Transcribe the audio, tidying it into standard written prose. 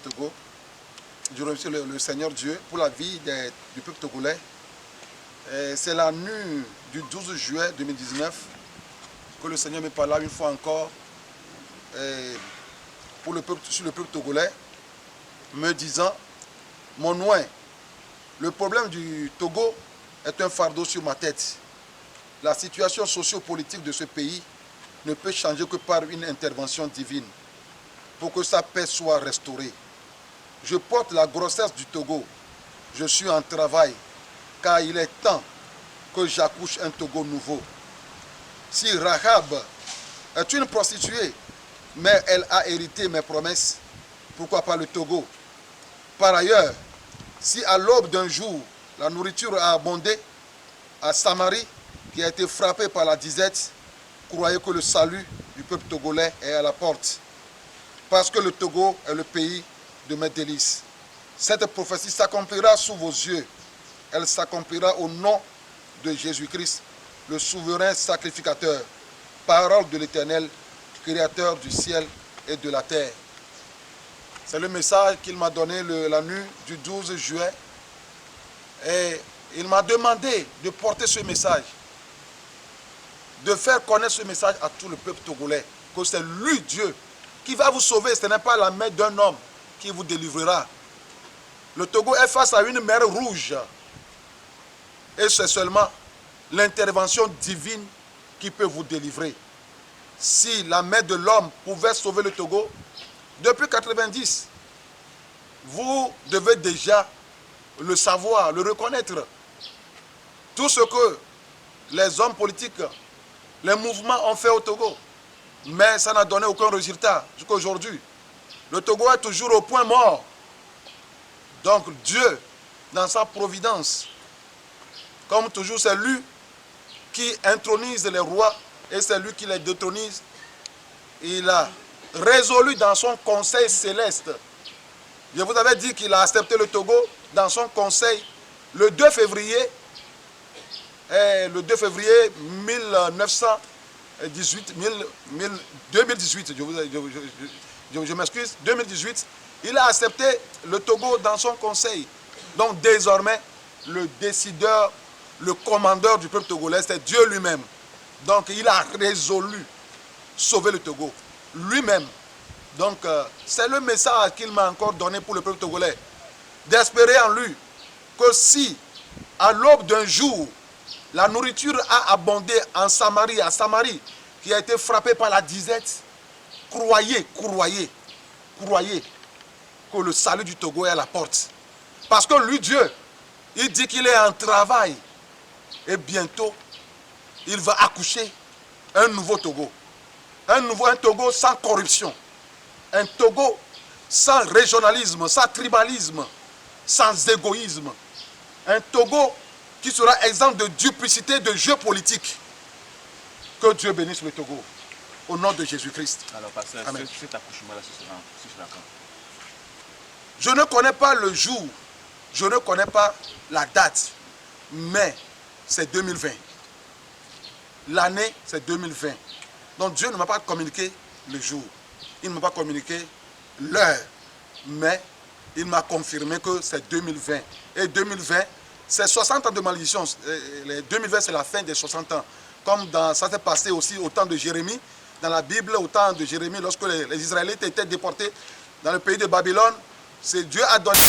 Togo. Je remercie le Seigneur Dieu pour la vie du peuple togolais. C'est la nuit du 12 juillet 2019 que le Seigneur me parla une fois encore sur le peuple togolais, me disant: mon oint, le problème du Togo est un fardeau sur ma tête. La situation socio-politique de ce pays ne peut changer que par une intervention divine pour que sa paix soit restaurée. Je porte la grossesse du Togo. Je suis en travail car il est temps que j'accouche un Togo nouveau. Si Rahab est une prostituée, mais elle a hérité mes promesses, pourquoi pas le Togo? Par ailleurs, si à l'aube d'un jour, la nourriture a abondé à Samarie, qui a été frappée par la disette, croyez que le salut du peuple togolais est à la porte. Parce que le Togo est le pays de mes délices. Cette prophétie s'accomplira sous vos yeux. Elle s'accomplira au nom de Jésus-Christ, le souverain sacrificateur, parole de l'Éternel, créateur du ciel et de la terre. C'est le message qu'il m'a donné la nuit du 12 juillet. Et il m'a demandé de porter ce message, de faire connaître ce message à tout le peuple togolais, que c'est lui, Dieu, qui va vous sauver. Ce n'est pas la main d'un homme qui vous délivrera. Le Togo est face à une mer rouge. Et c'est seulement l'intervention divine qui peut vous délivrer. Si la main de l'homme pouvait sauver le Togo, depuis 1990, vous devez déjà le savoir, le reconnaître. Tout ce que les hommes politiques, les mouvements ont fait au Togo, mais ça n'a donné aucun résultat jusqu'à aujourd'hui. Le Togo est toujours au point mort. Donc Dieu, dans sa providence, comme toujours, c'est lui qui intronise les rois et c'est lui qui les détronise. Il a résolu dans son conseil céleste. Je vous avais dit qu'il a accepté le Togo dans son conseil le 2 février 2018, je m'excuse, 2018, il a accepté le Togo dans son conseil. Donc désormais, le décideur, le commandeur du peuple togolais, c'est Dieu lui-même. Donc il a résolu sauver le Togo lui-même. Donc c'est le message qu'il m'a encore donné pour le peuple togolais, d'espérer en lui que si à l'aube d'un jour la nourriture a abondé en Samarie, à Samarie, qui a été frappée par la disette, croyez que le salut du Togo est à la porte. Parce que lui, Dieu, il dit qu'il est en travail. Et bientôt, il va accoucher un nouveau Togo. Un Togo sans corruption. Un Togo sans régionalisme, sans tribalisme, sans égoïsme. Un Togo qui sera exempt de duplicité, de jeux politiques. Que Dieu bénisse le Togo. Au nom de Jésus-Christ. Alors, pasteur, cet accouchement-là, ce sera quand? Je ne connais pas le jour, je ne connais pas la date, mais c'est 2020. L'année, c'est 2020. Donc Dieu ne m'a pas communiqué le jour. Il ne m'a pas communiqué l'heure. Mais il m'a confirmé que c'est 2020. Et 2020, c'est 60 ans de malédiction. 2020, c'est la fin des 60 ans. Comme ça s'est passé aussi au temps de Jérémie. Dans la Bible, au temps de Jérémie, lorsque les Israélites étaient déportés dans le pays de Babylone, c'est Dieu a donné